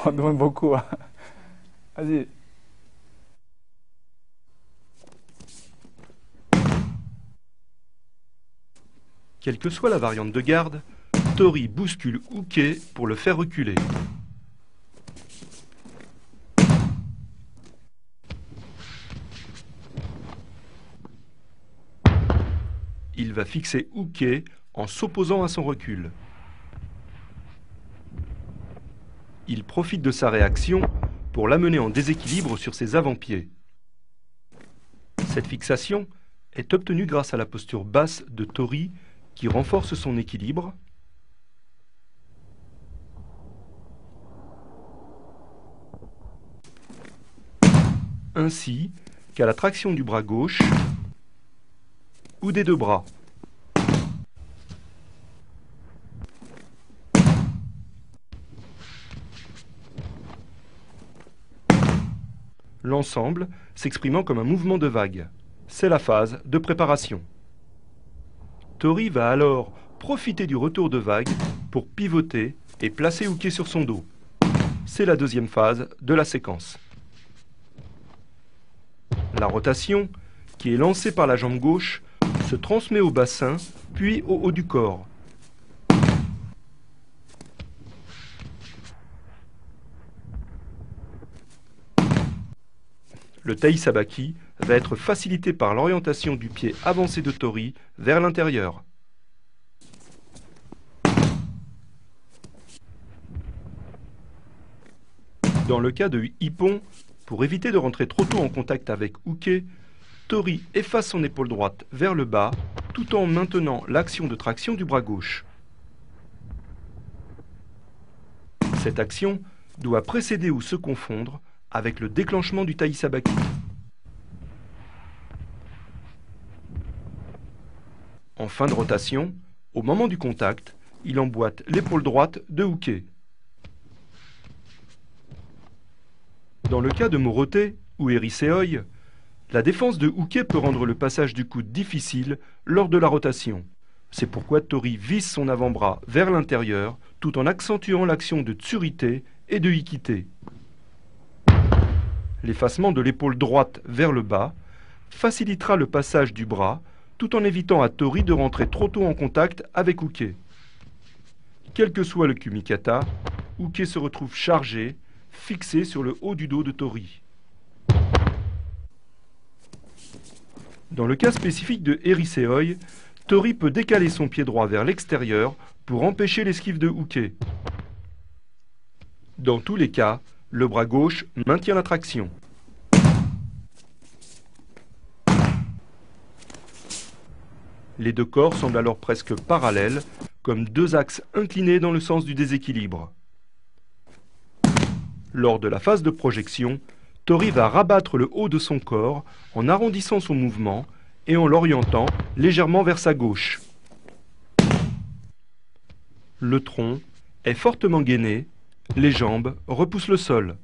on demande beaucoup. Hein. Vas-y. Quelle que soit la variante de garde, Tori bouscule Uke pour le faire reculer. Il va fixer Uke en s'opposant à son recul. Il profite de sa réaction pour l'amener en déséquilibre sur ses avant-pieds. Cette fixation est obtenue grâce à la posture basse de Tori qui renforce son équilibre ainsi qu'à la traction du bras gauche ou des deux bras. L'ensemble s'exprimant comme un mouvement de vague. C'est la phase de préparation. Tori va alors profiter du retour de vague pour pivoter et placer Uke sur son dos. C'est la deuxième phase de la séquence. La rotation, qui est lancée par la jambe gauche, se transmet au bassin, puis au haut du corps. Le Tai Sabaki va être facilité par l'orientation du pied avancé de Tori vers l'intérieur. Dans le cas de Ippon, pour éviter de rentrer trop tôt en contact avec Uke, Tori efface son épaule droite vers le bas tout en maintenant l'action de traction du bras gauche. Cette action doit précéder ou se confondre avec le déclenchement du Tai Sabaki. En fin de rotation, au moment du contact, il emboîte l'épaule droite de Uke. Dans le cas de Morote ou Eriseoi, la défense de Uke peut rendre le passage du coude difficile lors de la rotation. C'est pourquoi Tori visse son avant-bras vers l'intérieur tout en accentuant l'action de Tsurite et de Ikite. L'effacement de l'épaule droite vers le bas facilitera le passage du bras tout en évitant à Tori de rentrer trop tôt en contact avec Uke. Quel que soit le kumikata, Uke se retrouve chargé, fixé sur le haut du dos de Tori. Dans le cas spécifique de Eriseoi, Tori peut décaler son pied droit vers l'extérieur pour empêcher l'esquive de Uke. Dans tous les cas, le bras gauche maintient la traction. Les deux corps semblent alors presque parallèles, comme deux axes inclinés dans le sens du déséquilibre. Lors de la phase de projection, Tori va rabattre le haut de son corps en arrondissant son mouvement et en l'orientant légèrement vers sa gauche. Le tronc est fortement gainé, les jambes repoussent le sol.